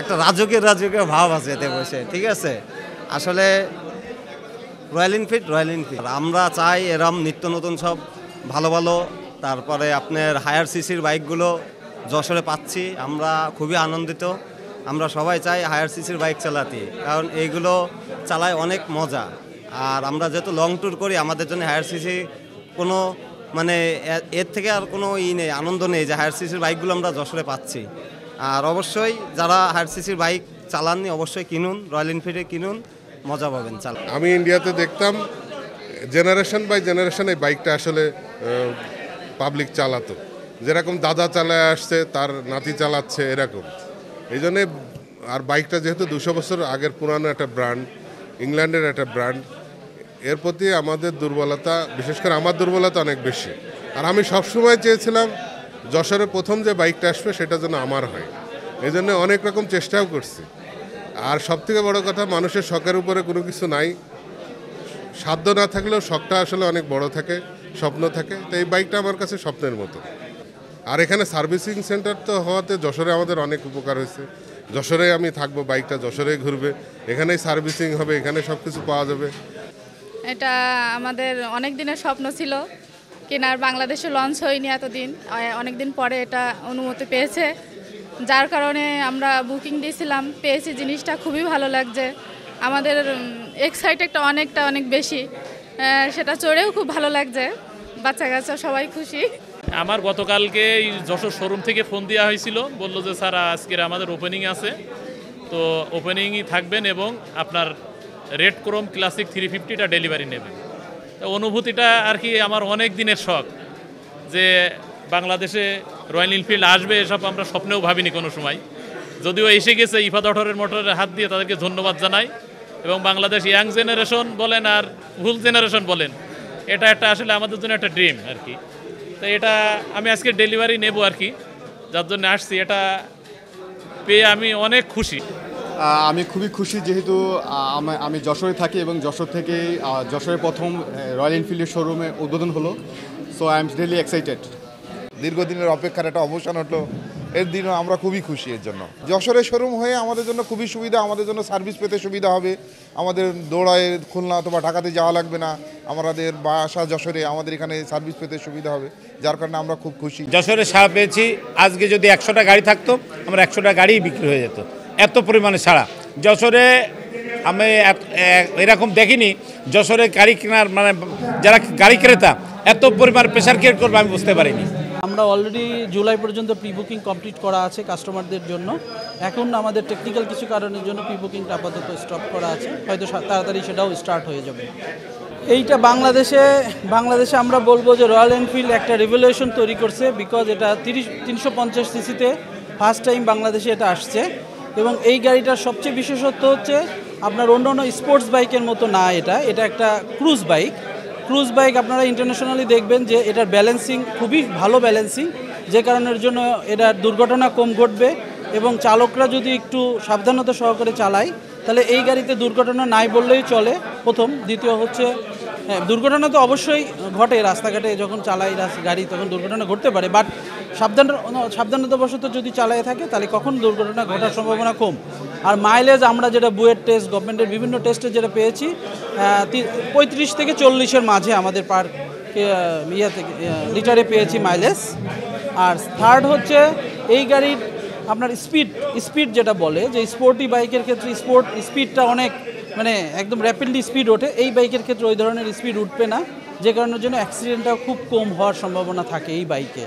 একটা রাজকীয় রাজকীয় ভাব আছে এতে বসে, ঠিক আছে। আসলে রয়্যাল এনফিল্ড আমরা চাই এরম নিত্য নতুন সব ভালো ভালো, তারপরে আপনার হায়ার সিসির বাইকগুলো যশোরে পাচ্ছি, আমরা খুবই আনন্দিত। আমরা সবাই চাই হায়ার সিসির বাইক চালাতে, কারণ এইগুলো চালায় অনেক মজা। আর আমরা যেহেতু লং ট্যুর করি, আমাদের জন্য হায়ার সিসি কোনো মানে এর থেকে আর কোনো নেই, আনন্দ নেই যে হায়ার সিসির বাইকগুলো আমরা যশোরে পাচ্ছি। আর অবশ্যই যারা হায়ার সিসির বাইক চালাননি অবশ্যই কিনুন, রয়্যাল এনফিল্ডে কিনুন, মজা পাবেন চালা। আমি ইন্ডিয়াতে দেখতাম জেনারেশন বাই জেনারেশন এই বাইকটা আসলে পাবলিক চালাতো, যেরকম দাদা চালায় আসছে তার নাতি চালাচ্ছে এরকম। এই জন্যে আর বাইকটা যেহেতু 200 বছর আগের পুরানো একটা ব্র্যান্ড, ইংল্যান্ডের একটা ব্র্যান্ড, এর প্রতি আমাদের দুর্বলতা, বিশেষ করে আমার দুর্বলতা অনেক বেশি। আর আমি সবসময় চেয়েছিলাম যশোরে প্রথম যে বাইকটা আসবে সেটা যেন আমার হয়, এই জন্য অনেক রকম চেষ্টাও করছি। আর সবথেকে বড় কথা, মানুষের শখের উপরে কোনো কিছু নাই, সাধ্য না থাকলেও শখটা আসলে অনেক বড় থাকে, স্বপ্ন থাকে। তো এই বাইকটা আমার কাছে স্বপ্নের মতো। আর এখানে সার্ভিসিং সেন্টার তো হওয়াতে যশোরে আমাদের অনেক উপকার হয়েছে। যশোরে আমি থাকবো, বাইকটা যশোরেই ঘুরবে, এখানেই সার্ভিসিং হবে, এখানে সব কিছু পাওয়া যাবে। এটা আমাদের অনেক দিনের স্বপ্ন ছিল কেনার, বাংলাদেশে লঞ্চ হয়নি এতদিন, অনেক দিন পরে এটা অনুমতি পেয়েছে, যার কারণে আমরা বুকিং দিয়েছিলাম, পেয়েছি। জিনিসটা খুবই ভালো লাগছে আমাদের, এক্সাইটেড অনেক বেশি, সেটা চড়েও খুব ভালো লাগছে, বাচ্চা কাচ্চা সবাই খুশি। আমার গতকালকে যশোর শোরুম থেকে ফোন দেওয়া হয়েছিল, বললো যে স্যার আজকের আমাদের ওপেনিং আছে, তো ওপেনিংই থাকবেন এবং আপনার রেড ক্রোম ক্লাসিক 350টা ডেলিভারি নেবেন। তো অনুভূতিটা আর কি আমার অনেক দিনের শখ, যে বাংলাদেশে রয়্যাল এনফিল্ড আসবে এসব আমরা স্বপ্নেও ভাবিনি কোনো সময়। যদিও এসে গেছে, ইফাত মোটরের হাত দিয়ে তাদেরকে ধন্যবাদ জানাই। এবং বাংলাদেশ ইয়াং জেনারেশন বলেন আর ভুল জেনারেশন বলেন, এটা একটা আসলে আমাদের জন্য একটা ড্রিম আর কি। তো এটা আমি আজকে ডেলিভারি নেব আর কি, যার জন্য আসছি, এটা পেয়ে আমি অনেক খুশি। আমি খুবই খুশি, যেহেতু আমি যশোরে থাকি এবং যশোর থেকে যশোরের প্রথম রয়্যাল এনফিল্ডের শোরুমে উদ্বোধন হলো। So I am really excited. দীর্ঘদিনের অপেক্ষার একটা অবসান হলো, এর দিনও আমরা খুবই খুশি। এর জন্য যশোরের শোরুম হয়ে আমাদের জন্য খুবই সুবিধা, আমাদের জন্য সার্ভিস পেতে সুবিধা হবে। আমাদের দৌড়ায় খুলনা অথবা ঢাকাতে যাওয়া লাগবে না, আমাদের বাসা যশোরে, আমাদের এখানে সার্ভিস পেতে সুবিধা হবে, যার কারণে আমরা খুব খুশি। যশোরে সাড়া পেয়েছি। আজকে যদি 100টা গাড়ি থাকতো, আমার 100টা গাড়িই বিক্রি হয়ে যেত, এত পরিমাণে সাড়া। যশোরে আমি এরকম দেখিনি, যশোরে গাড়ি কেনার মানে যারা গাড়ি ক্রেতা এত পরিমাণ প্রেশার ক্রিয়েট করবে আমি বুঝতে পারিনি। আমরা অলরেডি জুলাই পর্যন্ত প্রি বুকিং কমপ্লিট করা আছে কাস্টমারদের জন্য। এখন আমাদের টেকনিক্যাল কিছু কারণের জন্য প্রি বুকিংটা আপাতত স্টপ করা আছে, হয়তো তাড়াতাড়ি সেটাও স্টার্ট হয়ে যাবে। এইটা বাংলাদেশে আমরা বলবো যে রয়্যাল এনফিল্ড একটা রেভলিউশন তৈরি করছে, বিকজ এটা 350 সিসিতে ফার্স্ট টাইম বাংলাদেশে এটা আসছে। এবং এই গাড়িটার সবচেয়ে বিশেষত্ব হচ্ছে আপনার অন্য স্পোর্টস বাইকের মতো না, এটা একটা ক্রুজ বাইক। আপনারা ইন্টারন্যাশনালি দেখবেন যে এটার ব্যালেন্সিং খুবই ভালো ব্যালেন্সিং, যে কারণের জন্য এটার দুর্ঘটনা কম ঘটবে। এবং চালকরা যদি একটু সাবধানতা সহকারে চালায়, তাহলে এই গাড়িতে দুর্ঘটনা নাই বললেই চলে, প্রথম। দ্বিতীয় হচ্ছে, দুর্ঘটনা তো অবশ্যই ঘটে, রাস্তাঘাটে যখন চালাই গাড়ি তখন দুর্ঘটনা ঘটতে পারে, বাট সাবধানতাবশত যদি চালায় থাকে তাহলে কখন দুর্ঘটনা ঘটার সম্ভাবনা কম। আর মাইলেজ আমরা যেটা বুয়েট টেস্ট, গভর্নমেন্টের বিভিন্ন টেস্টে যেটা পেয়েছি, 35 থেকে 40-এর মাঝে আমাদের পার লিটারে পেয়েছি মাইলেজ। আর থার্ড হচ্ছে এই গাড়ির আপনার স্পিড যেটা বলে, যে স্পোর্টি বাইকের ক্ষেত্রে স্পিডটা অনেক মানে একদম র্যাপিডলি স্পিড ওঠে, এই বাইকের ক্ষেত্রে ওই ধরনের স্পিড উঠবে না, যে কারণের জন্য অ্যাক্সিডেন্টটা খুব কম হওয়ার সম্ভাবনা থাকে এই বাইকে।